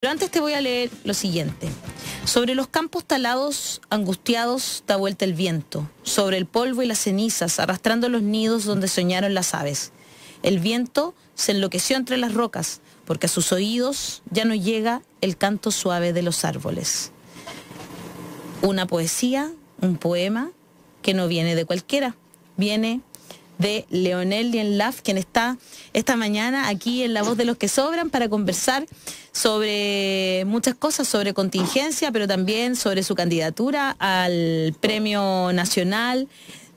Pero antes te voy a leer lo siguiente. Sobre los campos talados, angustiados, da vuelta el viento. Sobre el polvo y las cenizas, arrastrando los nidos donde soñaron las aves. El viento se enloqueció entre las rocas, porque a sus oídos ya no llega el canto suave de los árboles. Una poesía, un poema, que no viene de cualquiera, viene de Leonel Lienlaf, quien está esta mañana aquí en La Voz de los que Sobran para conversar sobre muchas cosas, sobre contingencia, pero también sobre su candidatura al Premio Nacional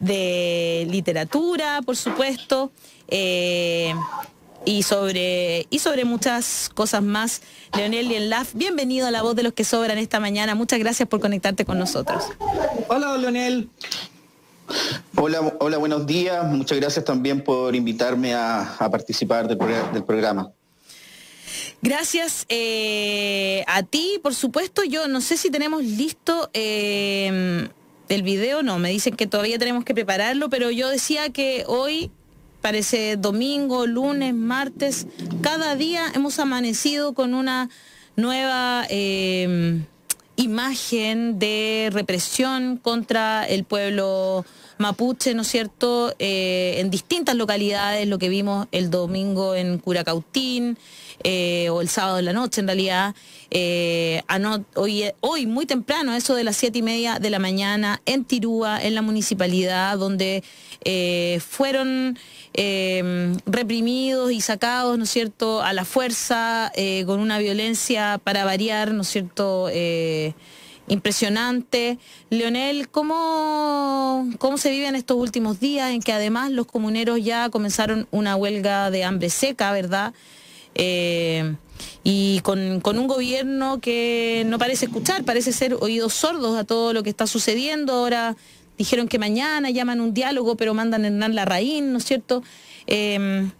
de Literatura, por supuesto, y sobre muchas cosas más. Leonel Lienlaf, bienvenido a La Voz de los que Sobran esta mañana. Muchas gracias por conectarte con nosotros. Hola, Leonel. Hola, buenos días. Muchas gracias también por invitarme a participar del programa. Gracias a ti, por supuesto. Yo no sé si tenemos listo el video, no, me dicen que todavía tenemos que prepararlo, pero yo decía que hoy, parece domingo, lunes, martes, cada día hemos amanecido con una nueva imagen de represión contra el pueblo mapuche, ¿no es cierto?, en distintas localidades, lo que vimos el domingo en Curacautín, o el sábado en la noche en realidad, hoy muy temprano, eso de las 7:30 de la mañana, en Tirúa, en la municipalidad, donde fueron reprimidos y sacados, ¿no es cierto?, a la fuerza, con una violencia para variar, ¿no es cierto?, impresionante. Leonel, ¿cómo se vive en estos últimos días en que además los comuneros ya comenzaron una huelga de hambre seca, ¿verdad? Y con un gobierno que no parece escuchar, parece ser oídos sordos a todo lo que está sucediendo. Ahora dijeron que mañana llaman un diálogo, pero mandan a Hernán Larraín, ¿no es cierto? ¿Qué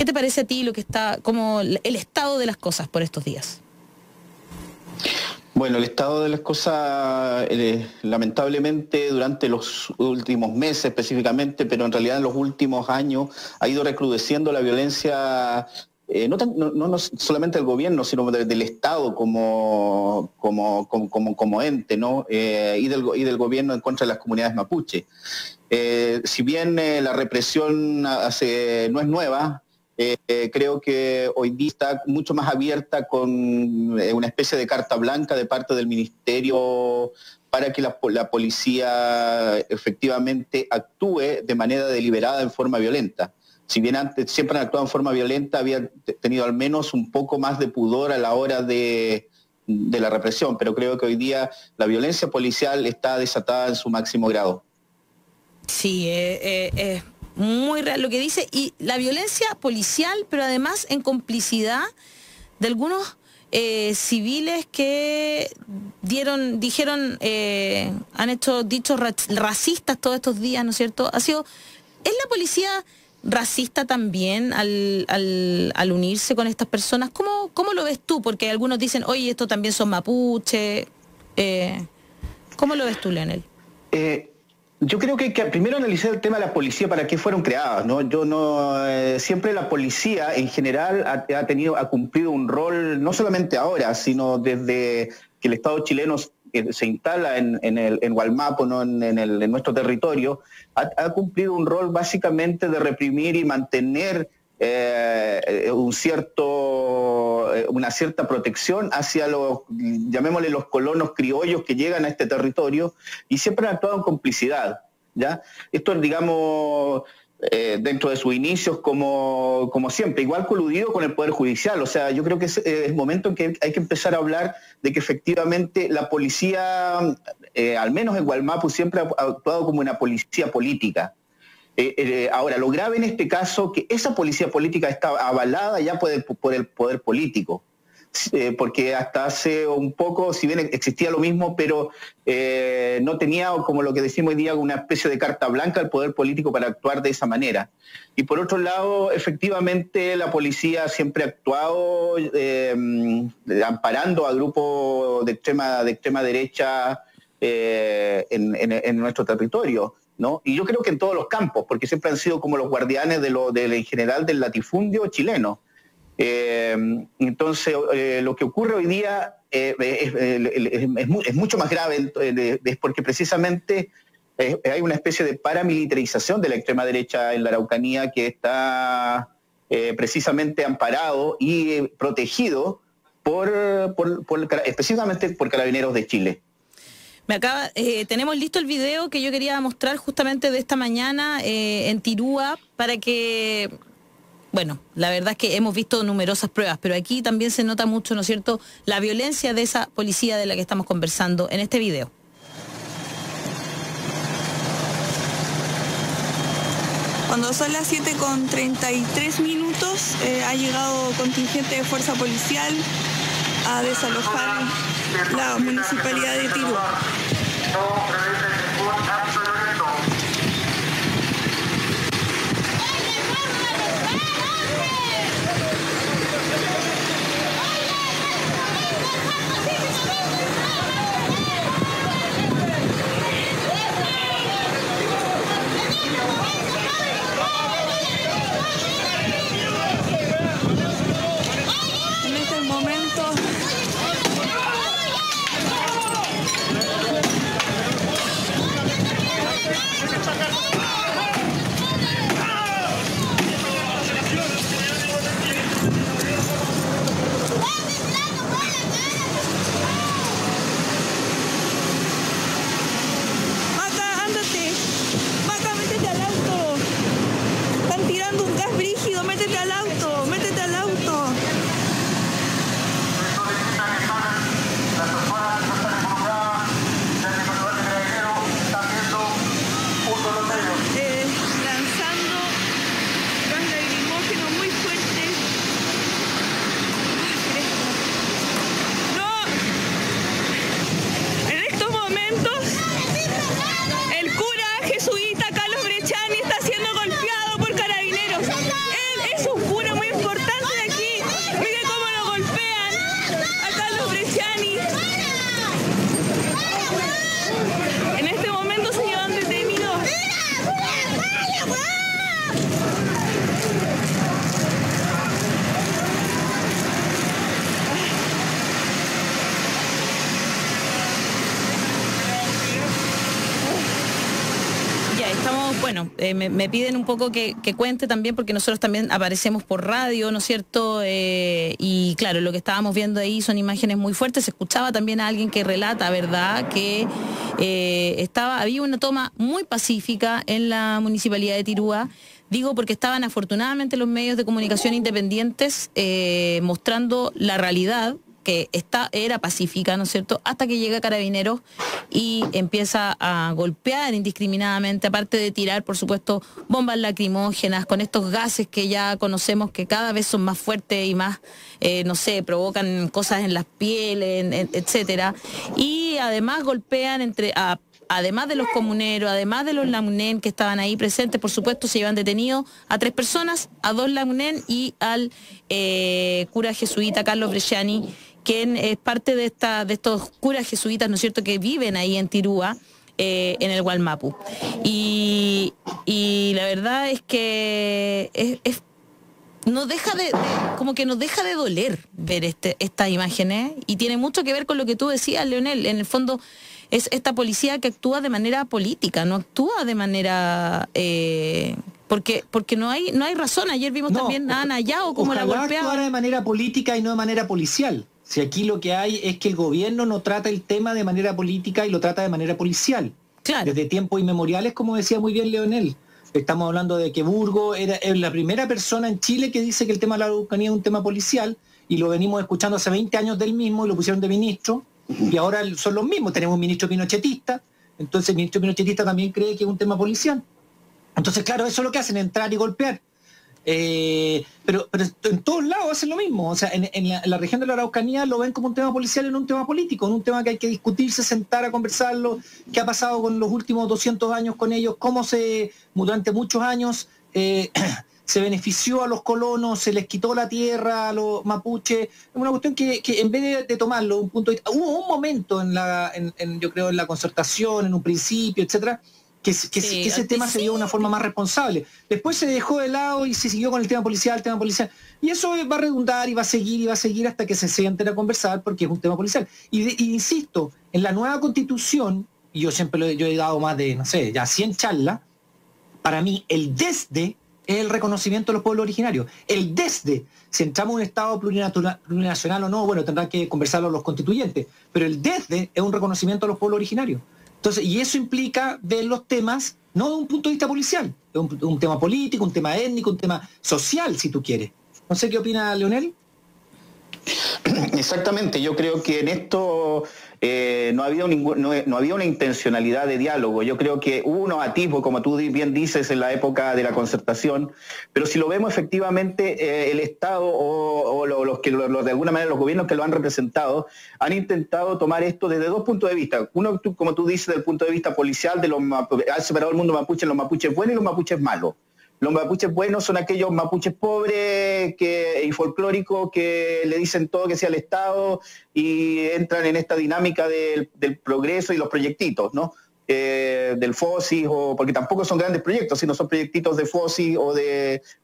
te parece a ti lo que está, como el estado de las cosas por estos días? Bueno, el estado de las cosas, lamentablemente, durante los últimos meses específicamente, pero en realidad en los últimos años, ha ido recrudeciendo la violencia, no solamente del gobierno, sino del Estado como ente, ¿no? Y del gobierno en contra de las comunidades mapuche. Si bien la represión no es nueva, creo que hoy día está mucho más abierta con una especie de carta blanca de parte del Ministerio para que la policía efectivamente actúe de manera deliberada en forma violenta. Si bien antes siempre han actuado en forma violenta, habían tenido al menos un poco más de pudor a la hora de la represión, pero creo que hoy día la violencia policial está desatada en su máximo grado. Sí, muy real lo que dice, y la violencia policial, pero además en complicidad de algunos civiles que han hecho dichos racistas todos estos días, ¿no es cierto? ¿Es la policía racista también al unirse con estas personas? ¿Cómo lo ves tú? Porque algunos dicen, oye, estos también son mapuche. ¿Cómo lo ves tú, Leonel? Yo creo que hay que primero analizar el tema de la policía, para qué fueron creadas, ¿no? Siempre la policía en general ha cumplido un rol, no solamente ahora, sino desde que el Estado chileno se instala en Gualmapo, ¿no? en nuestro territorio, ha cumplido un rol básicamente de reprimir y mantener una cierta protección hacia llamémosle los colonos criollos que llegan a este territorio, y siempre han actuado en complicidad, ¿ya? Esto, digamos, dentro de sus inicios como siempre, igual coludido con el Poder Judicial. O sea, yo creo que es momento en que hay que empezar a hablar de que efectivamente la policía, al menos en Gualmapu, siempre ha actuado como una policía política. Ahora, lo grave en este caso, que esa policía política está avalada ya por el poder político, porque hasta hace un poco, si bien existía lo mismo, pero no tenía, como lo que decimos hoy día, una especie de carta blanca al poder político para actuar de esa manera. Y por otro lado, efectivamente, la policía siempre ha actuado amparando a grupos de extrema derecha en nuestro territorio, ¿no? Y yo creo que en todos los campos, porque siempre han sido como los guardianes en general del latifundio chileno. Entonces, lo que ocurre hoy día es mucho más grave, es porque precisamente hay una especie de paramilitarización de la extrema derecha en la Araucanía que está precisamente amparado y protegido específicamente por Carabineros de Chile. Tenemos listo el video que yo quería mostrar justamente de esta mañana en Tirúa para que... Bueno, la verdad es que hemos visto numerosas pruebas, pero aquí también se nota mucho, ¿no es cierto?, la violencia de esa policía de la que estamos conversando en este video. Cuando son las 7:33, ha llegado contingente de fuerza policial a desalojar la municipalidad de Tirúa. En este momento me piden un poco que cuente también, porque nosotros también aparecemos por radio, ¿no es cierto? Y claro, lo que estábamos viendo ahí son imágenes muy fuertes. Se escuchaba también a alguien que relata, ¿verdad?, que había una toma muy pacífica en la municipalidad de Tirúa. Digo porque estaban afortunadamente los medios de comunicación independientes mostrando la realidad, que era pacífica, ¿no es cierto?, hasta que llega Carabineros y empieza a golpear indiscriminadamente, aparte de tirar, por supuesto, bombas lacrimógenas, con estos gases que ya conocemos que cada vez son más fuertes y más, no sé, provocan cosas en las pieles, etcétera. Y además golpean además de los comuneros, además de los lamunén que estaban ahí presentes, por supuesto, se llevan detenidos a 3 personas, a 2 lamunén y al cura jesuita Carlos Bresciani, quien es parte de estos curas jesuitas, ¿no es cierto?, que viven ahí en Tirúa, en el Gualmapu. Y la verdad es que como que nos deja de doler ver estas imágenes, y tiene mucho que ver con lo que tú decías, Leonel. En el fondo es esta policía que actúa de manera política, no actúa de manera... Porque no hay razón. Ayer vimos también a Ana Yao como la golpeaba. Actuar de manera política y no de manera policial. Si aquí lo que hay es que el gobierno no trata el tema de manera política y lo trata de manera policial. Claro. Desde tiempos inmemoriales, como decía muy bien Leonel. Estamos hablando de que Burgo es la primera persona en Chile que dice que el tema de la Araucanía es un tema policial, y lo venimos escuchando hace 20 años del mismo, y lo pusieron de ministro, y ahora son los mismos. Tenemos un ministro pinochetista, entonces el ministro pinochetista también cree que es un tema policial. Entonces, claro, eso es lo que hacen, entrar y golpear. Pero en todos lados hacen lo mismo. O sea, en la región de la Araucanía lo ven como un tema policial y no un tema político, en un tema que hay que discutirse, sentar a conversarlo. ¿Qué ha pasado con los últimos 200 años con ellos? ¿Cómo durante muchos años se benefició a los colonos, se les quitó la tierra a los mapuches? Es una cuestión que en vez de tomarlo un punto de vista, hubo un momento yo creo, en la concertación, en un principio, etcétera, que ese tema se dio de una forma más responsable. Después se dejó de lado y se siguió con el tema policial. Y eso va a redundar y va a seguir hasta que se sienten a conversar porque es un tema policial. Y insisto, en la nueva Constitución, y yo siempre yo he dado más de, no sé, ya 100 charlas, para mí el desde es el reconocimiento de los pueblos originarios. El desde, si entramos en un Estado plurinacional o no, bueno, tendrán que conversarlo los constituyentes, pero el desde es un reconocimiento de los pueblos originarios. Entonces, y eso implica ver los temas no de un punto de vista policial, de un tema político, un tema étnico, un tema social, si tú quieres. No sé qué opina Leonel. Exactamente, yo creo que en esto no había una intencionalidad de diálogo. Yo creo que hubo unos atisbos, como tú bien dices, en la época de la concertación, pero si lo vemos efectivamente, el Estado o de alguna manera los gobiernos que lo han representado han intentado tomar esto desde dos puntos de vista. Uno, como tú dices, del punto de vista policial, ha separado el mundo mapuche en los mapuches buenos y los mapuches malos. Los mapuches buenos son aquellos mapuches pobres y folclóricos que le dicen todo que sea el Estado y entran en esta dinámica del progreso y los proyectitos, ¿no? Del FOSI, porque tampoco son grandes proyectos, sino son proyectitos de FOSI o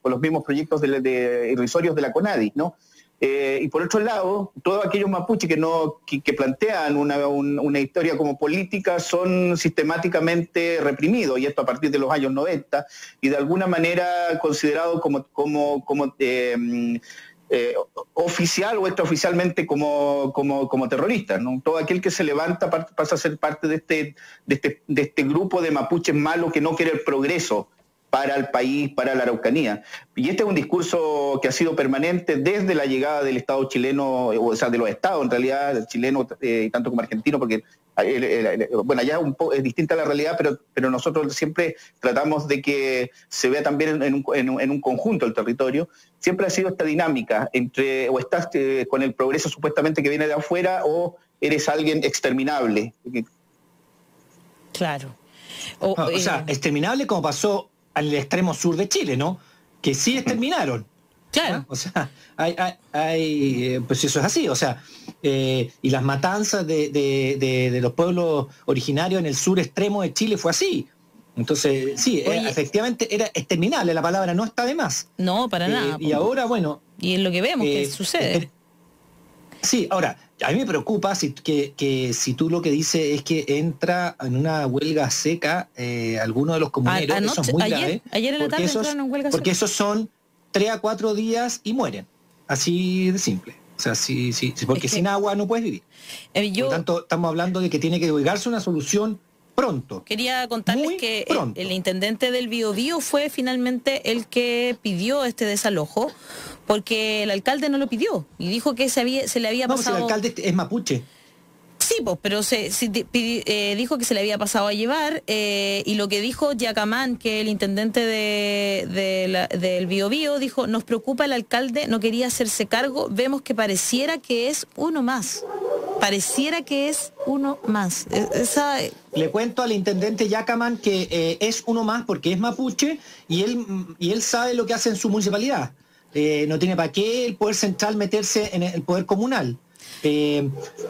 los mismos proyectos irrisorios de la CONADI, ¿no? Y por otro lado, todos aquellos mapuches que plantean una historia como política son sistemáticamente reprimidos, y esto a partir de los años 90, y de alguna manera considerados como oficial o extraoficialmente como terroristas, ¿no? Todo aquel que se levanta pasa a ser parte de este grupo de mapuches malos que no quiere el progreso para el país, para la Araucanía. Y este es un discurso que ha sido permanente desde la llegada del Estado chileno, o sea, de los Estados en realidad, chileno tanto como argentino, porque bueno, allá es distinta la realidad, pero nosotros siempre tratamos de que se vea también en un conjunto el territorio. Siempre ha sido esta dinámica entre o estás con el progreso supuestamente que viene de afuera o eres alguien exterminable. Claro. O sea, exterminable como pasó al extremo sur de Chile, ¿no? Que sí exterminaron. Claro. O sea, pues eso es así, o sea, y las matanzas de los pueblos originarios en el sur extremo de Chile fue así. Entonces, sí, efectivamente era exterminable, la palabra no está de más. No, para nada. Y ahora, bueno... Y es lo que vemos que sucede. Sí, ahora, a mí me preocupa que si tú lo que dices es que entra en una huelga seca alguno de los comuneros, eso es muy grave. Ayer en la tarde entraron en huelga seca. Porque esos son 3 a 4 días y mueren. Así de simple. O sea, sí, porque sin agua no puedes vivir. Por lo tanto, estamos hablando de que tiene que llegarse una solución pronto. Quería contarles que el intendente del Biobío fue finalmente el que pidió este desalojo, porque el alcalde no lo pidió y dijo que se le había pasado... No, si el alcalde es mapuche. Sí, pues, pero dijo que se le había pasado a llevar, y lo que dijo Yacamán, que el intendente del Biobío, dijo: nos preocupa el alcalde, no quería hacerse cargo, vemos que pareciera que es uno más. Le cuento al intendente Yacamán que es uno más porque es mapuche y él sabe lo que hace en su municipalidad. No tiene para qué el poder central meterse en el poder comunal. Porque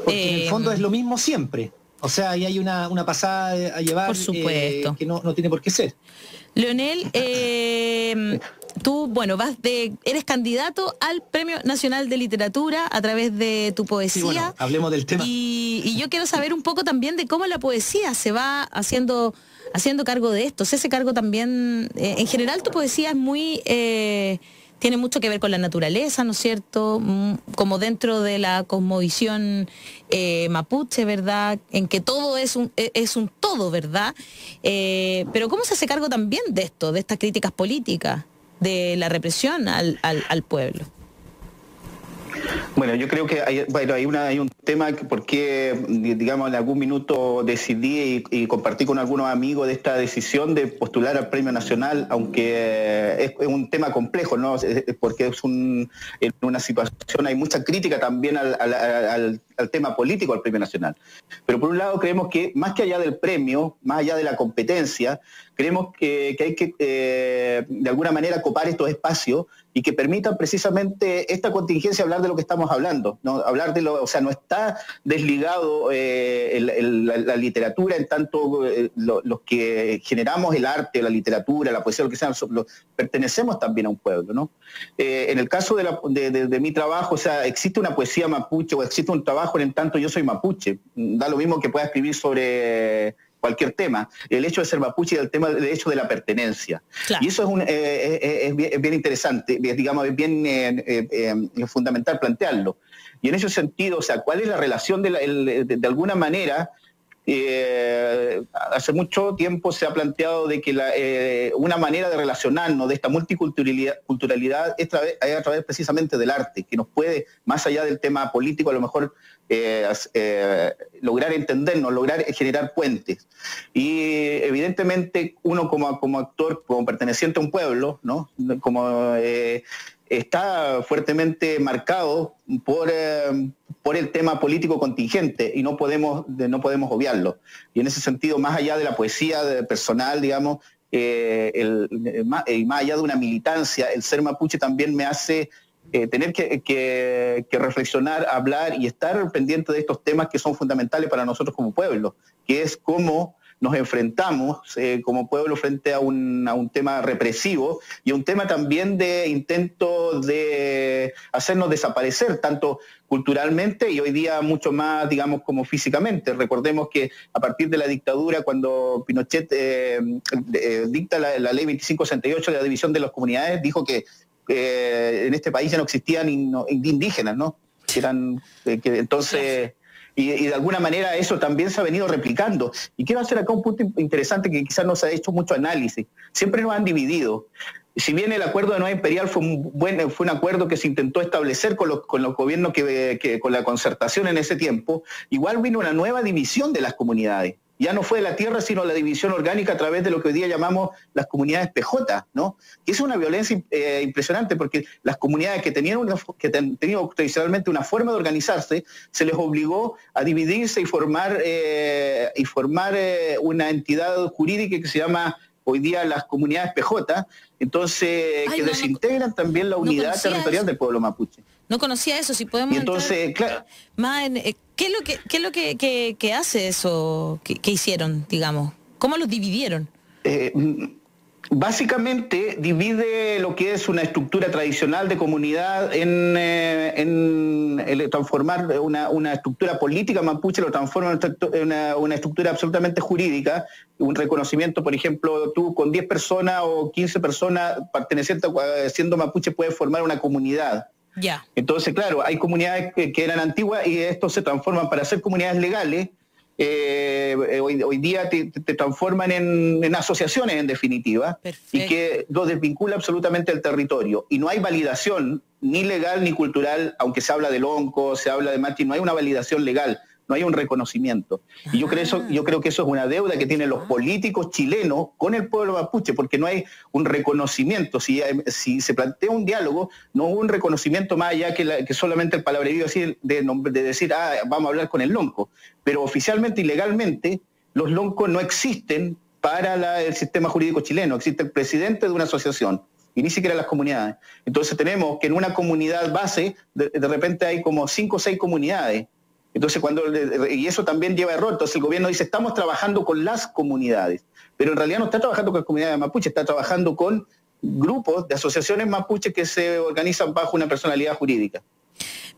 en el fondo es lo mismo siempre. O sea, ahí hay una pasada a llevar, por supuesto, que no tiene por qué ser. Leonel, tú, bueno, eres candidato al Premio Nacional de Literatura a través de tu poesía. Sí, bueno, hablemos del tema. Y yo quiero saber un poco también de cómo la poesía se va haciendo cargo de esto. Ese cargo también, en general tu poesía es muy... tiene mucho que ver con la naturaleza, ¿no es cierto? Como dentro de la cosmovisión mapuche, ¿verdad? En que todo es un todo, ¿verdad? Pero ¿cómo se hace cargo también de esto, de estas críticas políticas, de la represión al pueblo? Bueno, yo creo que hay un tema que porque, digamos, en algún minuto decidí y compartí con algunos amigos de esta decisión de postular al Premio Nacional, aunque es un tema complejo, ¿no? Porque en una situación hay mucha crítica también al tema político al Premio Nacional. Pero por un lado creemos que más que allá del premio, más allá de la competencia, creemos que hay que de alguna manera copar estos espacios y que permitan precisamente esta contingencia hablar de lo que estamos hablando, ¿no? Hablar de o sea, no estar está desligado la literatura, en tanto los que generamos el arte, la literatura, la poesía, lo que sea, pertenecemos también a un pueblo, ¿no? En el caso de mi trabajo, o sea, existe una poesía mapuche o existe un trabajo en tanto yo soy mapuche. Da lo mismo que pueda escribir sobre cualquier tema. El hecho de ser mapuche y el hecho de la pertenencia. Claro. Y eso es bien interesante, digamos, es bien fundamental plantearlo. Y en ese sentido, o sea, ¿cuál es la relación de alguna manera? Hace mucho tiempo se ha planteado de que una manera de relacionarnos, de esta multiculturalidad, es a través precisamente del arte, que nos puede, más allá del tema político, a lo mejor lograr entendernos, lograr generar puentes. Y evidentemente uno como actor, como perteneciente a un pueblo, ¿no? Está fuertemente marcado por el tema político contingente y no podemos obviarlo. Y en ese sentido, más allá de la poesía personal, digamos, y más allá de una militancia, el ser mapuche también me hace tener que reflexionar, hablar y estar pendiente de estos temas que son fundamentales para nosotros como pueblo, que es cómo nos enfrentamos como pueblo frente a un tema represivo y a un tema también de intento de hacernos desaparecer, tanto culturalmente y hoy día mucho más, digamos, como físicamente. Recordemos que a partir de la dictadura, cuando Pinochet dicta la ley 2568 de la división de las comunidades, dijo que en este país ya no existían indígenas, ¿no? Entonces... Y de alguna manera eso también se ha venido replicando. Y quiero hacer acá un punto interesante que quizás no se ha hecho mucho análisis. Siempre nos han dividido. Si bien el acuerdo de Nueva Imperial fue un acuerdo que se intentó establecer con los gobiernos con la concertación en ese tiempo, igual vino una nueva división de las comunidades. Ya no fue de la tierra, sino la división orgánica a través de lo que hoy día llamamos las comunidades PJ, ¿no? Que es una violencia impresionante, porque las comunidades que han tenido tradicionalmente una forma de organizarse, se les obligó a dividirse y formar una entidad jurídica que se llama hoy día las comunidades PJ, entonces desintegran también la unidad territorial del pueblo mapuche. No conocía eso, si podemos y entonces, entrar más en, ¿qué es lo que hace eso que hicieron, digamos? ¿Cómo los dividieron? Básicamente divide lo que es una estructura tradicional de comunidad en transformar una estructura política mapuche, lo transforma en una estructura absolutamente jurídica, un reconocimiento, por ejemplo, tú con 10 personas o 15 personas pertenecientes, siendo mapuche, puedes formar una comunidad. Ya. Entonces, claro, hay comunidades que eran antiguas y estos se transforman para ser comunidades legales. Hoy día te transforman en asociaciones, en definitiva. Perfecto. Y que lo desvincula absolutamente del territorio. Y no hay validación ni legal ni cultural, aunque se habla del onco, se habla de Mati, no hay una validación legal, no hay un reconocimiento. Y yo creo que eso es una deuda que tienen los políticos chilenos con el pueblo mapuche, porque no hay un reconocimiento. Si se plantea un diálogo, no hubo un reconocimiento más allá que solamente el palabrerío de decir, vamos a hablar con el lonco. Pero oficialmente y legalmente, los loncos no existen para el sistema jurídico chileno. Existe el presidente de una asociación y ni siquiera las comunidades. Entonces tenemos que en una comunidad base, de repente hay como 5 o 6 comunidades. Entonces, y eso también lleva error. Entonces el gobierno dice, estamos trabajando con las comunidades, pero en realidad no está trabajando con las comunidades mapuche, está trabajando con grupos de asociaciones mapuche que se organizan bajo una personalidad jurídica.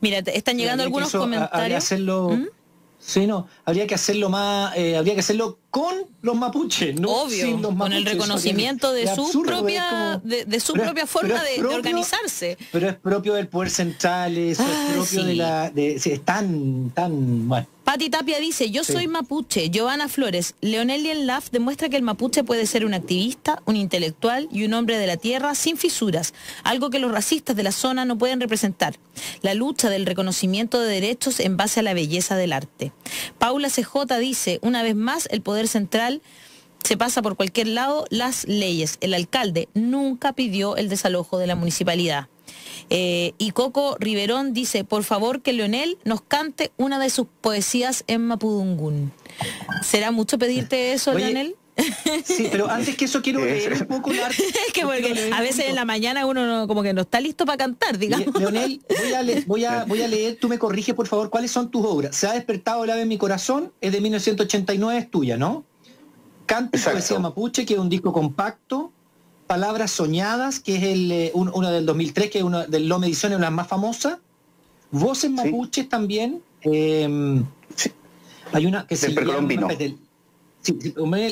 Mira, están llegando algunos comentarios. Sí, no, habría que hacerlo con los mapuches, no obvio, sin los mapuches, con el reconocimiento de su propia forma de organizarse. Pero es propio del poder central, eso es propio es tan bueno. Pati Tapia dice, yo soy mapuche. Giovanna Flores, Leonel Lienlaf demuestra que el mapuche puede ser un activista, un intelectual y un hombre de la tierra sin fisuras, algo que los racistas de la zona no pueden representar. La lucha del reconocimiento de derechos en base a la belleza del arte. Paula CJ dice, una vez más, el poder central se pasa por cualquier lado las leyes. El alcalde nunca pidió el desalojo de la municipalidad. Y Coco Riverón dice, por favor que Leonel nos cante una de sus poesías en mapudungún. ¿Será mucho pedirte eso, Oye, Leonel? Sí, pero antes que eso quiero leer un poco la arte. Es que porque a veces en la mañana uno no, como que no está listo para cantar, digamos. Leonel, voy a leer, tú me corriges por favor, ¿cuáles son tus obras? Se ha despertado el ave en mi corazón, es de 1989, es tuya, ¿no? Canto y poesía mapuche, que es un disco compacto. Palabras soñadas, que es uno del 2003, que es una del Lome Ediciones, una de las más famosas. Voces mapuches también. Hay una que se llama... Sí,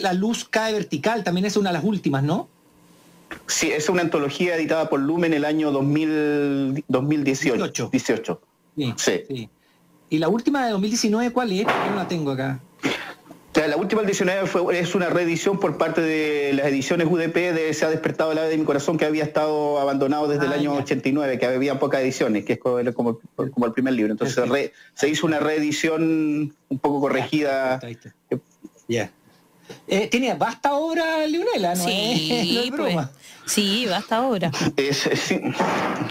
La luz cae vertical, también es una de las últimas, ¿no? Sí, es una antología editada por Lumen en el año 2018. Sí. ¿Y la última de 2019 cuál es? Porque no la tengo acá. La última del 19 es una reedición por parte de las ediciones UDP de Se ha despertado el ave de mi corazón, que había estado abandonado desde el año 89, que había pocas ediciones, que es como el primer libro. Entonces se hizo una reedición un poco corregida. Ya. Tiene vasta obra, Leonela, ¿no? Sí, no es broma. Sí, basta obra. Sí.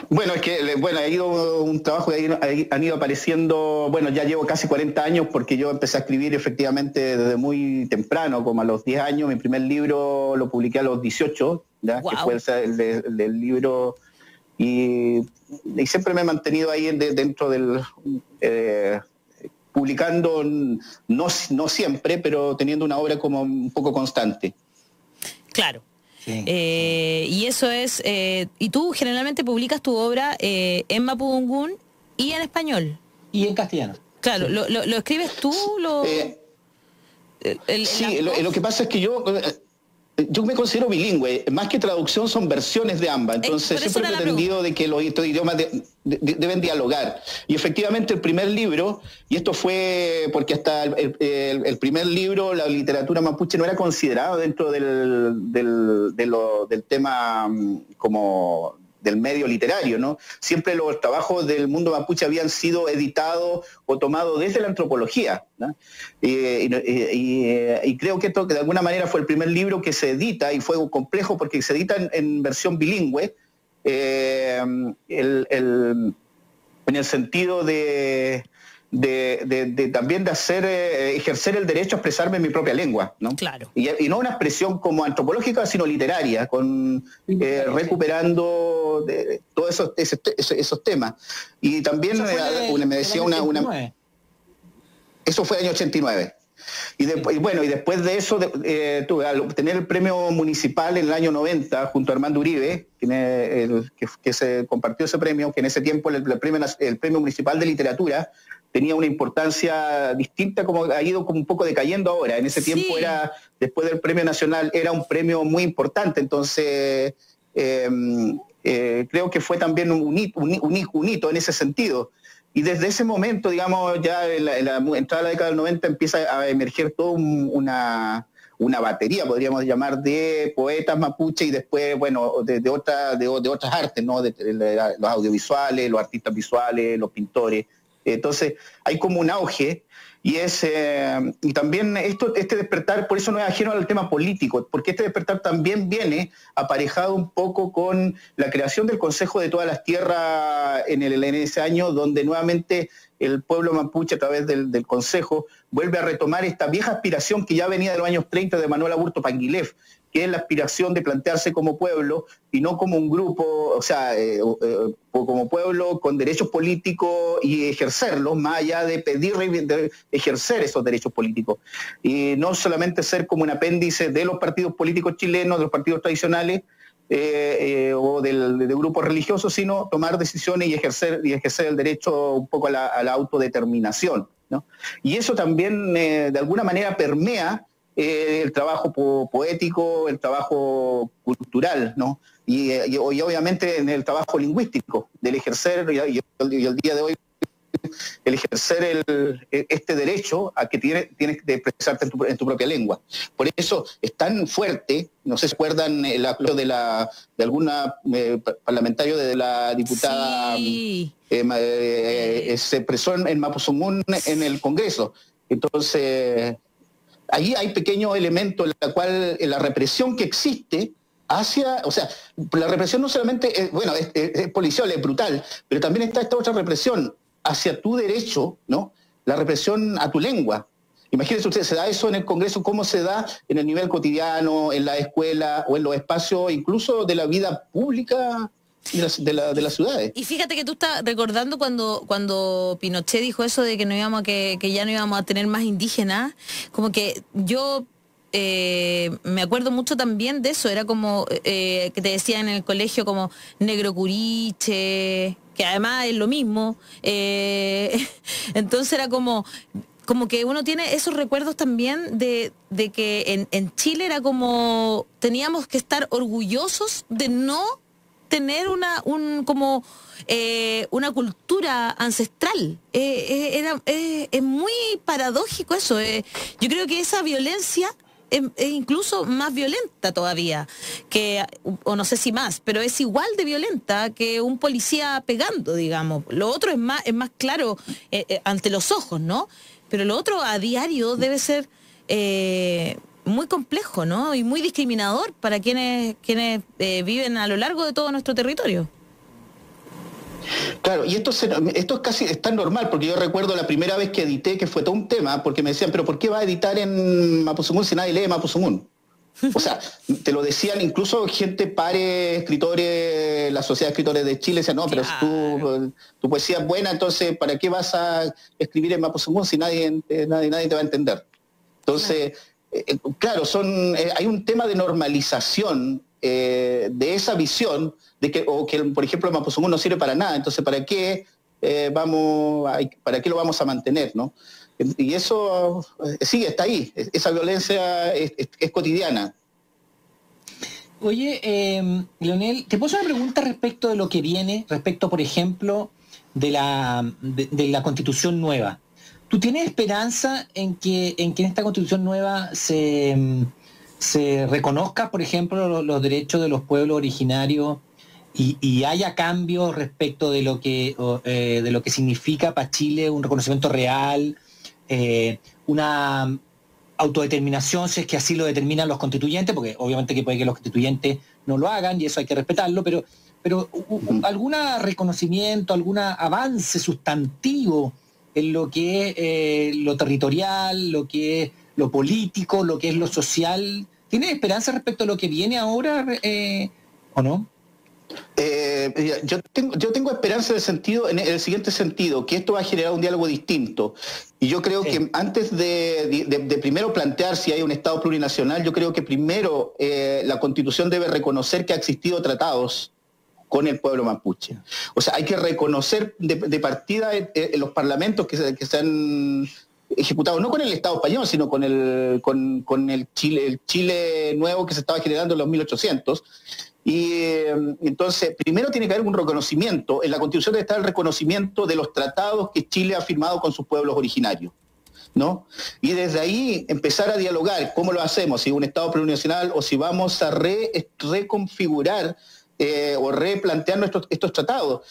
Bueno, es que ha ido un trabajo que han ido apareciendo, bueno, ya llevo casi 40 años porque yo empecé a escribir efectivamente desde muy temprano, como a los 10 años. Mi primer libro lo publiqué a los 18, ¿ya? Wow. Que fue el del libro, y siempre me he mantenido ahí dentro del... publicando, no siempre, pero teniendo una obra como un poco constante. Claro. Sí. Y eso es... y tú generalmente publicas tu obra en mapudungún y en español. Y en castellano. Claro, sí. ¿Lo escribes tú? Lo que pasa es que yo me considero bilingüe. Más que traducción son versiones de ambas. Entonces siempre he pretendido de que los idiomas deben dialogar. Y efectivamente el primer libro, y esto fue porque hasta el primer libro, la literatura mapuche no era considerado dentro del tema como del medio literario, ¿no? Siempre los trabajos del mundo mapuche habían sido editados o tomados desde la antropología, ¿no? Y creo que esto que de alguna manera fue el primer libro que se edita, y fue complejo porque se edita en versión bilingüe, en el sentido de también de ejercer el derecho a expresarme en mi propia lengua, ¿no? Claro. Y no una expresión como antropológica, sino literaria, recuperando todos esos temas. Y también me decía eso fue el año 89. Y después de eso, al obtener el premio municipal en el año 90, junto a Armando Uribe, que se compartió ese premio, que en ese tiempo el premio municipal de literatura tenía una importancia distinta, como ha ido como un poco decayendo ahora. En ese tiempo después del premio nacional, era un premio muy importante. Entonces, creo que fue también un hito en ese sentido. Y desde ese momento, digamos, ya en la entrada de la década del 90 empieza a emerger toda una batería, podríamos llamar, de poetas mapuche, y después, bueno, de otras artes, ¿no? Los audiovisuales, los artistas visuales, los pintores. Entonces, hay como un auge, y también este despertar, por eso no es ajeno al tema político, porque este despertar también viene aparejado un poco con la creación del Consejo de Todas las Tierras en ese año, donde nuevamente el pueblo mapuche, a través del Consejo, vuelve a retomar esta vieja aspiración que ya venía de los años 30 de Manuel Aburto Panguilef, que es la aspiración de plantearse como pueblo y no como un grupo, o sea, como pueblo con derechos políticos, y ejercerlos, más allá de de ejercer esos derechos políticos. Y no solamente ser como un apéndice de los partidos políticos chilenos, de los partidos tradicionales, o de grupos religiosos, sino tomar decisiones y ejercer el derecho un poco a la autodeterminación, ¿no? Y eso también de alguna manera permea el trabajo poético, el trabajo cultural, ¿no? Y obviamente en el trabajo lingüístico, del ejercer, y el día de hoy, el ejercer este derecho a que tienes de expresarte en tu propia lengua. Por eso es tan fuerte, no sé si recuerdan el acto de alguna parlamentario de la diputada, sí. Se expresó en Mapuzungún en el Congreso. Entonces, ahí hay pequeños elementos en la cual la represión que existe o sea, la represión no solamente es policial, es brutal, pero también está esta otra represión hacia tu derecho, ¿no? La represión a tu lengua. Imagínense usted, se da eso en el Congreso, ¿cómo se da en el nivel cotidiano, en la escuela o en los espacios incluso de la vida pública de las ciudades? Y fíjate que tú estás recordando cuando Pinochet dijo eso de que no íbamos que ya no íbamos a tener más indígenas, como que yo me acuerdo mucho también de eso, era como que te decían en el colegio como negro curiche, que además es lo mismo, entonces era como que uno tiene esos recuerdos también de que en Chile era como teníamos que estar orgullosos de no tener una cultura ancestral. Es muy paradójico eso. Yo creo que esa violencia es incluso más violenta todavía, o no sé si más, pero es igual de violenta que un policía pegando, digamos. Lo otro es más claro ante los ojos, ¿no? Pero lo otro a diario debe ser muy complejo, ¿no? Y muy discriminador para quienes viven a lo largo de todo nuestro territorio. Claro, y esto es tan normal, porque yo recuerdo la primera vez que edité, que fue todo un tema, porque me decían, pero ¿por qué va a editar en Mapuzungún si nadie lee Mapuzungún? O sea, te lo decían incluso gente, pares, escritores, la Sociedad de Escritores de Chile, decían, no, pero si tu poesía es buena, entonces ¿para qué vas a escribir en Mapuzungún si nadie te va a entender? Entonces, claro, hay un tema de normalización de esa visión de que, por ejemplo, Mapuzungún no sirve para nada, entonces ¿para qué lo vamos a mantener, ¿no? Y eso sí, está ahí, esa violencia es cotidiana. Oye, Leonel, te puedo hacer una pregunta respecto de lo que viene, respecto, por ejemplo, de la Constitución nueva. ¿Tú tienes esperanza en que en esta Constitución nueva se reconozca, por ejemplo, los derechos de los pueblos originarios y haya cambios respecto de lo que significa para Chile un reconocimiento real, una autodeterminación, si es que así lo determinan los constituyentes, porque obviamente que puede que los constituyentes no lo hagan y eso hay que respetarlo, pero algún reconocimiento, algún avance sustantivo en lo que es lo territorial, lo que es lo político, lo que es lo social. ¿Tienes esperanza respecto a lo que viene ahora o no? Yo tengo esperanza en el siguiente sentido, que esto va a generar un diálogo distinto. Y yo creo que antes de primero plantear si hay un Estado plurinacional, yo creo que primero la Constitución debe reconocer que ha existido tratados con el pueblo mapuche. O sea, hay que reconocer de partida los parlamentos que se han ejecutado, no con el Estado español, sino con el Chile nuevo que se estaba generando en los 1800. Y entonces, primero tiene que haber un reconocimiento. En la Constitución debe estar el reconocimiento de los tratados que Chile ha firmado con sus pueblos originarios, ¿no? Y desde ahí empezar a dialogar cómo lo hacemos, si un Estado plurinacional o si vamos a reconfigurar o replantear estos tratados.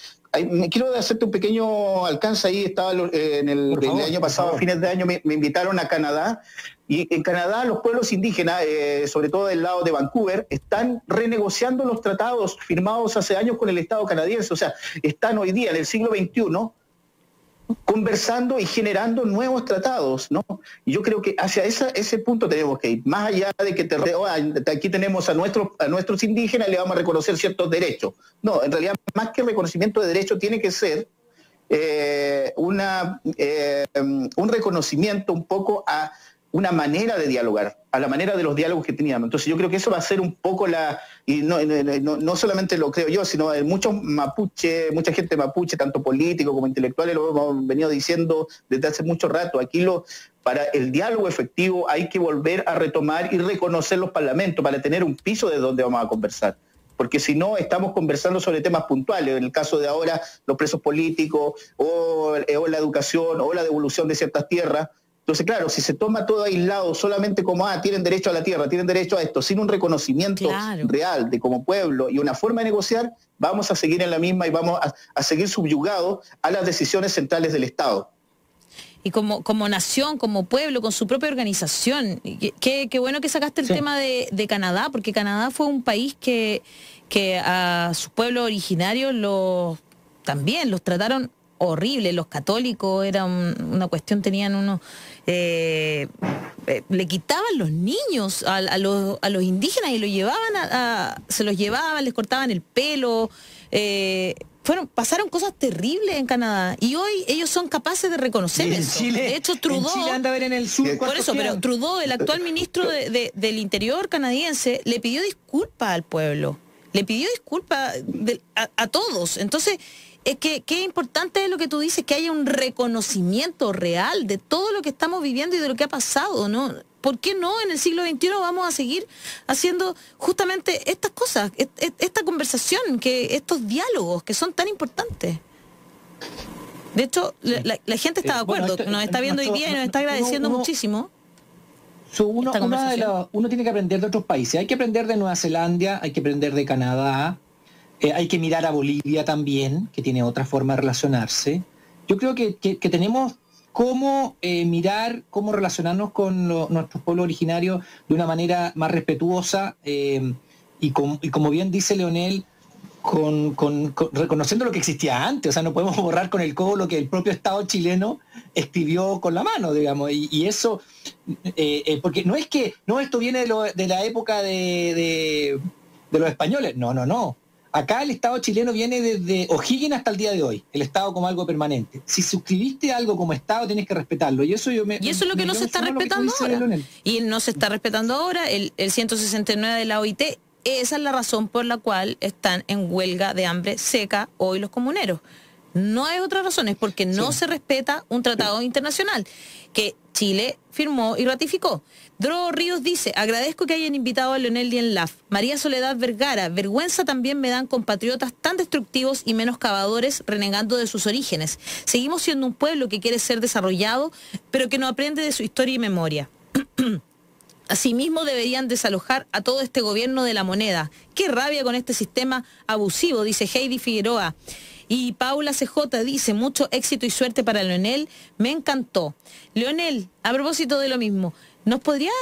Quiero hacerte un pequeño alcance ahí. Estaba el año pasado, a fines de año, me invitaron a Canadá, y en Canadá los pueblos indígenas, sobre todo del lado de Vancouver, están renegociando los tratados firmados hace años con el Estado canadiense. O sea, están hoy día, en el siglo XXI, conversando y generando nuevos tratados, ¿no? Y yo creo que hacia ese punto tenemos que ir, más allá de que aquí tenemos a nuestros indígenas y le vamos a reconocer ciertos derechos. No, en realidad, más que reconocimiento de derechos, tiene que ser un reconocimiento un poco a una manera de dialogar, a la manera de los diálogos que teníamos. Entonces yo creo que eso va a ser un poco y no solamente lo creo yo, sino mucha gente mapuche, tanto políticos como intelectuales, lo hemos venido diciendo desde hace mucho rato. Aquí para el diálogo efectivo hay que volver a retomar y reconocer los parlamentos para tener un piso de donde vamos a conversar. Porque si no, estamos conversando sobre temas puntuales, en el caso de ahora, los presos políticos, o la educación, o la devolución de ciertas tierras. Entonces, claro, si se toma todo aislado solamente como, tienen derecho a la tierra, tienen derecho a esto, sin un reconocimiento real de como pueblo y una forma de negociar, vamos a seguir en la misma y vamos a seguir subyugados a las decisiones centrales del Estado. Y como nación, como pueblo, con su propia organización. Qué bueno que sacaste el tema de Canadá, porque Canadá fue un país que a sus pueblos originarios también los trataron horrible. Los católicos era una cuestión, tenían unos... le quitaban los niños a los indígenas y lo llevaban se los llevaban, les cortaban el pelo. Pasaron cosas terribles en Canadá y hoy ellos son capaces de reconocer eso. Chile, de hecho, Trudeau, en Chile anda a ver en el sur. por eso, pero Trudeau, el actual ministro del Interior canadiense, le pidió disculpas al pueblo, le pidió disculpas a todos. Entonces, es que qué importante es lo que tú dices, que haya un reconocimiento real de todo lo que estamos viviendo y de lo que ha pasado, ¿no? ¿Por qué no en el siglo XXI vamos a seguir haciendo justamente estas cosas, esta conversación, estos diálogos que son tan importantes? De hecho, la gente está de acuerdo, nos está viendo hoy día y nos está agradeciendo muchísimo. Uno tiene que aprender de otros países. Hay que aprender de Nueva Zelanda, hay que aprender de Canadá, hay que mirar a Bolivia también, que tiene otra forma de relacionarse. Yo creo que tenemos cómo mirar, cómo relacionarnos con nuestros pueblos originarios de una manera más respetuosa y como bien dice Leonel, reconociendo lo que existía antes. O sea, no podemos borrar con el codo lo que el propio Estado chileno escribió con la mano, digamos, y eso, porque no es que, no, esto viene de la época de los españoles, no. Acá el Estado chileno viene desde O'Higgins hasta el día de hoy, el Estado como algo permanente. Si suscribiste algo como Estado, tienes que respetarlo. Y eso es lo que no se está respetando ahora. Y no se está respetando ahora el 169 de la OIT. Esa es la razón por la cual están en huelga de hambre seca hoy los comuneros. No hay otra razón, es porque no se respeta un tratado internacional que Chile firmó y ratificó. Dro Ríos dice, agradezco que hayan invitado a Leonel Dienlaf. María Soledad Vergara, vergüenza también me dan compatriotas tan destructivos y menoscabadores renegando de sus orígenes. Seguimos siendo un pueblo que quiere ser desarrollado, pero que no aprende de su historia y memoria. Asimismo deberían desalojar a todo este gobierno de la moneda. Qué rabia con este sistema abusivo, dice Heidi Figueroa. Y Paula CJ dice, mucho éxito y suerte para Leonel, me encantó. Leonel, a propósito de lo mismo, ¿nos podrías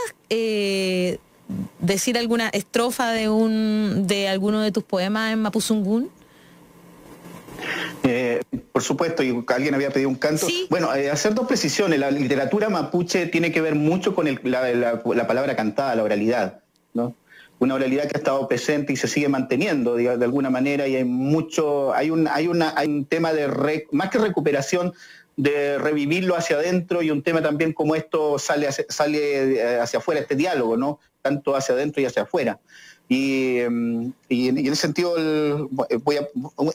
decir alguna estrofa de alguno de tus poemas en mapuzungún? Por supuesto, y alguien había pedido un canto. ¿Sí? Bueno, hacer dos precisiones. La literatura mapuche tiene que ver mucho con la palabra cantada, la oralidad, ¿no? Una oralidad que ha estado presente y se sigue manteniendo de alguna manera, y hay un tema de más que recuperación, de revivirlo hacia adentro, y un tema también como esto sale hacia afuera, este diálogo, ¿no? Tanto hacia adentro y hacia afuera. Y en ese sentido,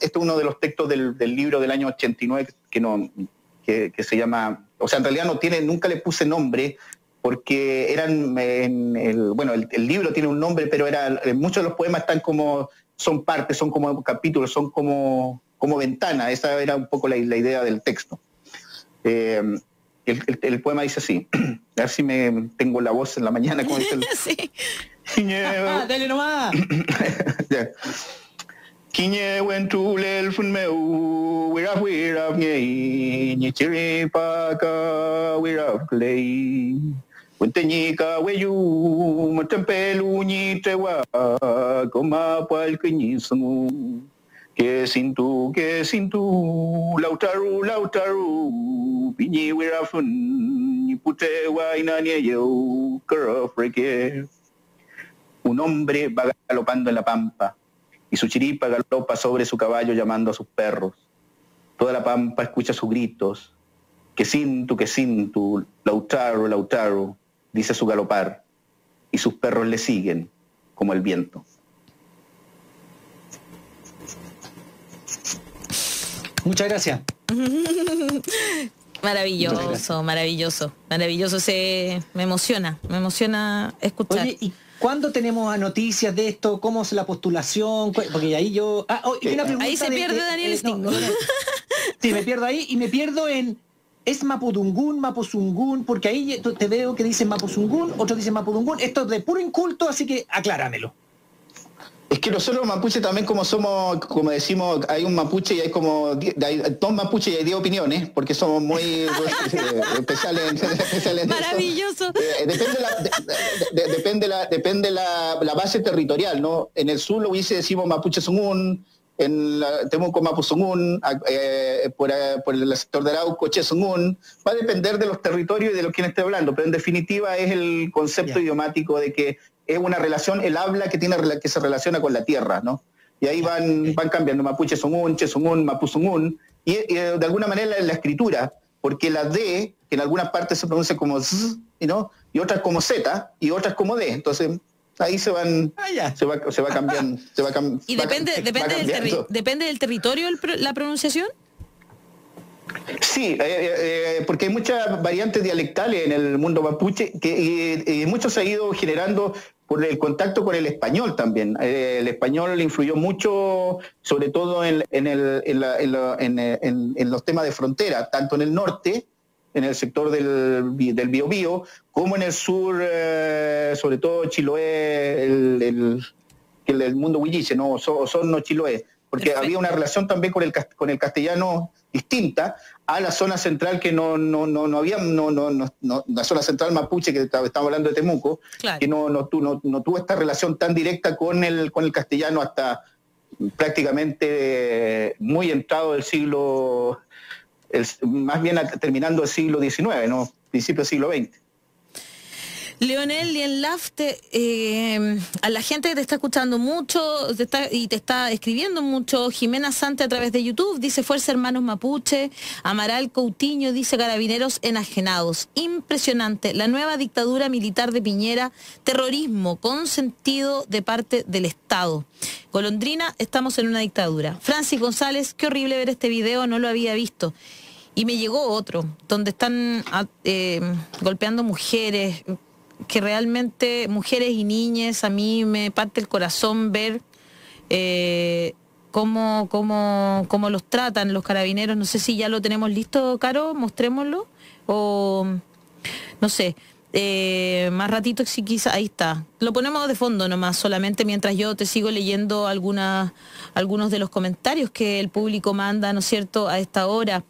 este es uno de los textos del libro del año 89 que se llama, o sea, en realidad nunca le puse nombre, porque eran, el libro tiene un nombre, pero muchos de los poemas son partes, son como capítulos, son como ventana. Esa era un poco la idea del texto. El poema dice así, a ver si tengo la voz en la mañana. Como dice sí. Dale nomás. Kiñe wentulel funmeu wiraf ngei nichiri paka wiraf klei Wenteñica weyu matempelu ni trewa koma pal kiñisangu que sintu lautaru piñi wirafun ni putewa inanie yo carofreke. Un hombre va galopando en la pampa y su chiripa galopa sobre su caballo llamando a sus perros. Toda la pampa escucha sus gritos. Que sintu, lautaru, dice su galopar, y sus perros le siguen como el viento. Muchas gracias. Maravilloso. Me emociona escuchar. Oye, ¿y cuándo tenemos noticias de esto? ¿Cómo es la postulación? Porque ahí yo... ahí se pierde Daniel Stingo. Sí, me pierdo ahí y me pierdo en... ¿Es Mapudungún, Mapuzungún? Porque ahí te veo que dicen Mapuzungún, otros dicen Mapudungún. Esto es de puro inculto, así que acláramelo. Es que nosotros mapuche también, como decimos, hay un mapuche y hay dos mapuches y hay 10 opiniones, porque somos muy especiales. Maravilloso. Depende la base territorial, ¿no? En el sur lo decimos mapuche sungún, Temuco, Mapuzungún, por el sector de Arauco, Chezungún. Va a depender de los territorios y de los quienes esté hablando, pero en definitiva es el concepto idiomático de que es una relación, el habla que se relaciona con la tierra, ¿no? Y ahí van cambiando, Mapuche Zungún, Chezungún, Mapuzungún, y de alguna manera en la escritura, porque la D, que en algunas partes se pronuncia como Z, ¿no? Y otras como Z, y otras como D, entonces ahí se va cambiando. ¿Y depende del territorio la pronunciación? Sí, porque hay muchas variantes dialectales en el mundo mapuche y mucho se ha ido generando por el contacto con el español también. El español influyó mucho, sobre todo en los temas de frontera, tanto en el norte, en el sector del Biobío, como en el sur, sobre todo Chiloé, el mundo huilliche, ¿no? Osorno, Chiloé, porque Perfecto. había una relación también con el castellano distinta a la zona central que no había, la zona central mapuche, que estamos hablando de Temuco, Claro. que no tuvo esta relación tan directa con el castellano hasta prácticamente muy entrado del siglo, más bien terminando el siglo XIX, ¿no? Principio del siglo XX. Leonel y en LAF, a la gente que te está escuchando mucho y te está escribiendo mucho. Jimena Sante a través de YouTube dice Fuerza Hermanos Mapuche. Amaral Coutinho dice Carabineros enajenados. Impresionante, la nueva dictadura militar de Piñera, terrorismo consentido de parte del Estado. Golondrina, estamos en una dictadura. Francis González, qué horrible ver este video, no lo había visto. Y me llegó otro, donde están golpeando mujeres, que realmente, mujeres y niñas, a mí me parte el corazón ver cómo los tratan los carabineros. No sé si ya lo tenemos listo, Caro, mostrémoslo, o no sé, más ratito si quizá, ahí está. Lo ponemos de fondo nomás, solamente mientras yo te sigo leyendo algunos de los comentarios que el público manda, ¿no es cierto?, a esta hora.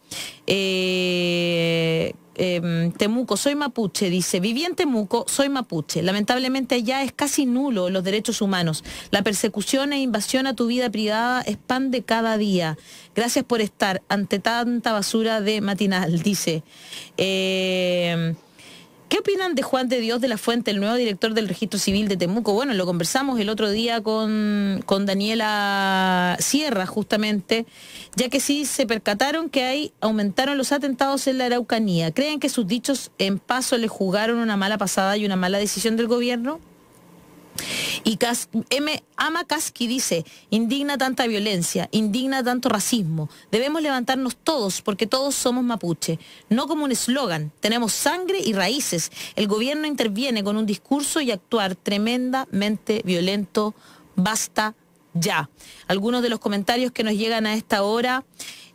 Temuco, soy mapuche, dice, viví en Temuco, soy mapuche. Lamentablemente allá es casi nulo los derechos humanos. La persecución e invasión a tu vida privada es pan de cada día. Gracias por estar ante tanta basura de matinal, dice. ¿Qué opinan de Juan de Dios de la Fuente, el nuevo director del Registro Civil de Temuco? Bueno, lo conversamos el otro día con Daniela Sierra, justamente, ya que sí se percataron que aumentaron los atentados en la Araucanía. ¿Creen que sus dichos en Paso le jugaron una mala pasada y una mala decisión del gobierno? Y Amakaski dice, indigna tanta violencia, indigna tanto racismo. Debemos levantarnos todos porque todos somos mapuche. No como un eslogan, tenemos sangre y raíces. El gobierno interviene con un discurso y actuar tremendamente violento. Basta ya. Algunos de los comentarios que nos llegan a esta hora,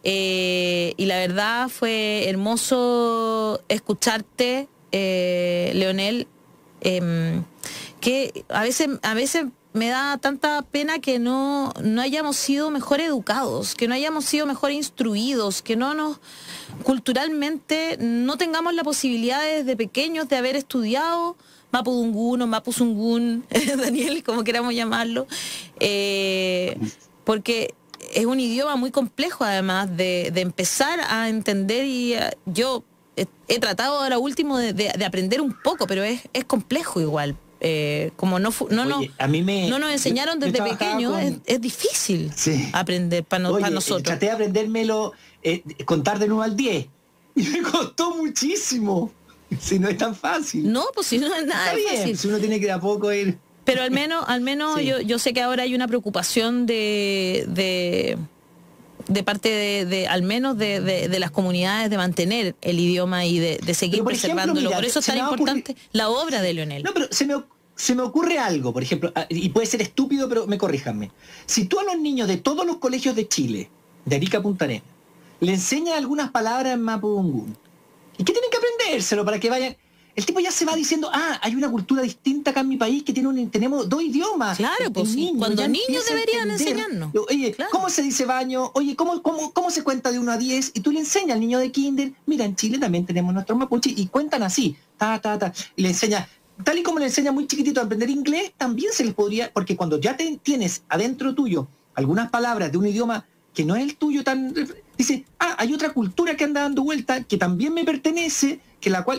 y la verdad fue hermoso escucharte, Leonel, que a veces me da tanta pena que no hayamos sido mejor educados, que no hayamos sido mejor instruidos, que culturalmente no tengamos la posibilidad desde pequeños de haber estudiado Mapudungún o Mapuzungún, Daniel, como queramos llamarlo, porque es un idioma muy complejo además de empezar a entender, y yo he tratado ahora último de aprender un poco, pero es complejo igual. Como no nos enseñaron desde pequeños, es difícil aprender para nosotros. Traté de aprendérmelo, contar de 1 al 10 y me costó muchísimo. Si no es tan fácil. No, pues si no es nada fácil. Si uno tiene que de a poco ir. Pero al menos sí. yo sé que ahora hay una preocupación de parte al menos de las comunidades de mantener el idioma y de seguir preservándolo. Por eso es tan importante la obra de Leonel. No, pero se me ocurre algo, por ejemplo, y puede ser estúpido, pero corríjanme. Si tú a los niños de todos los colegios de Chile, de Arica a Punta Arenas, le enseñas algunas palabras en Mapudungún, ¿y qué tienen que aprendérselo para que vayan? El tipo ya se va diciendo, hay una cultura distinta acá en mi país que tenemos 2 idiomas. Claro, pues cuando niños deberían enseñarnos. Oye, claro. ¿Cómo se dice baño? Oye, ¿cómo se cuenta de 1 a 10? Y tú le enseñas al niño de kinder, mira, en Chile también tenemos nuestros mapuche y cuentan así, y le enseña, tal y como le enseña muy chiquitito a aprender inglés, también se les podría, porque cuando ya tienes adentro tuyo algunas palabras de un idioma que no es el tuyo dice, hay otra cultura que anda dando vuelta, que también me pertenece,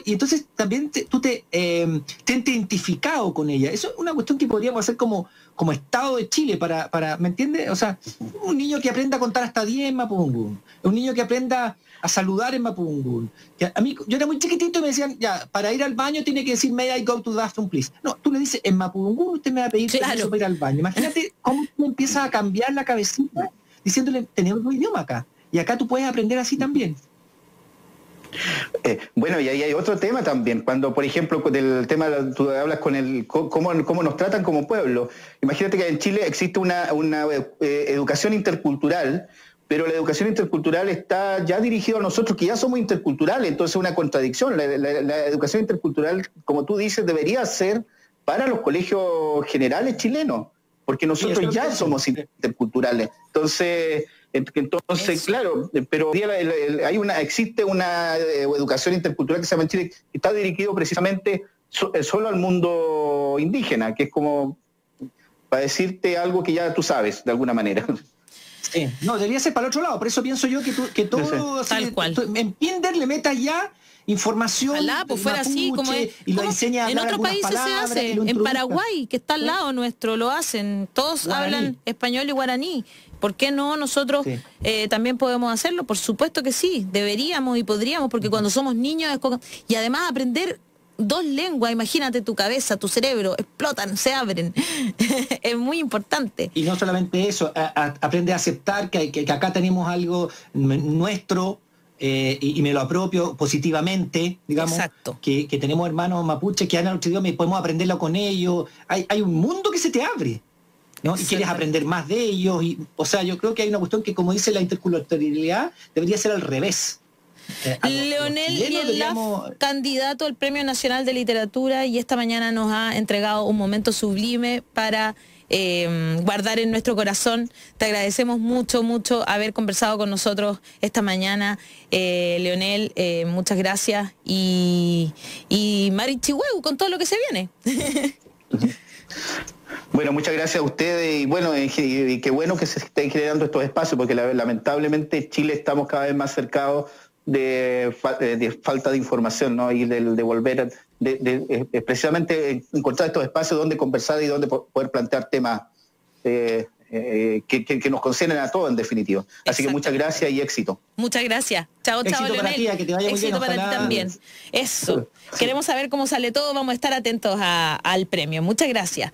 y entonces también tú te has identificado con ella. Eso es una cuestión que podríamos hacer como Estado de Chile, para ¿me entiendes? O sea, un niño que aprenda a contar hasta 10 en Mapudungun, un niño que aprenda a saludar en Mapudungun. A mí, yo era muy chiquitito y me decían, ya, para ir al baño tiene que decir, may I go to the bathroom, please. No, tú le dices, en Mapudungun usted me va a pedir permiso para ir al baño. Imagínate cómo tú empiezas a cambiar la cabecita diciéndole, tenemos un idioma acá. Y acá tú puedes aprender así también. Bueno, y ahí hay otro tema también, cuando por ejemplo del tema, tú hablas con cómo nos tratan como pueblo. Imagínate que en Chile existe una educación intercultural, pero la educación intercultural está ya dirigida a nosotros que ya somos interculturales, entonces es una contradicción. La educación intercultural, como tú dices, debería ser para los colegios generales chilenos, porque nosotros ya somos interculturales. Entonces, claro, pero existe una educación intercultural que se llama en Chile, que está dirigido precisamente solo al mundo indígena, que es como para decirte algo que ya tú sabes, de alguna manera. Sí, no, debería ser para el otro lado, por eso pienso yo que todo... Sí, tal cual. En Kinder le metas ya información. Ojalá, pues fuera mapuche, así, como es. Y lo enseña a en otros países palabras, se hace, en Paraguay, que está al lado nuestro, lo hacen. Todos hablan español y guaraní. ¿Por qué no nosotros también podemos hacerlo? Por supuesto que sí, deberíamos y podríamos, porque cuando somos niños y además aprender 2 lenguas, imagínate, tu cabeza, tu cerebro, explotan, se abren. Es muy importante. Y no solamente eso, aprende a aceptar que acá tenemos algo nuestro, y me lo apropio positivamente, digamos. Exacto. Que tenemos hermanos mapuches que hablan otro idioma y podemos aprenderlo con ellos. Hay un mundo que se te abre, ¿no? Y quieres aprender más de ellos. O sea, yo creo que hay una cuestión que, como dice la interculturalidad, debería ser al revés. Leonel Bielaf, candidato al Premio Nacional de Literatura, y esta mañana nos ha entregado un momento sublime para guardar en nuestro corazón. Te agradecemos mucho haber conversado con nosotros esta mañana, Leonel, muchas gracias, y Marichihueu con todo lo que se viene. Bueno, muchas gracias a ustedes, y bueno, y qué bueno que se estén generando estos espacios, porque lamentablemente Chile estamos cada vez más cercados de falta de información, ¿no? Y de volver precisamente encontrar estos espacios donde conversar y donde poder plantear temas que nos conciernen a todos, en definitiva. Así que muchas gracias y éxito. Muchas gracias. Chao, Leonel. Para ti, que te vaya muy bien, para ti también. Eso. Queremos saber cómo sale todo, vamos a estar atentos al premio. Muchas gracias.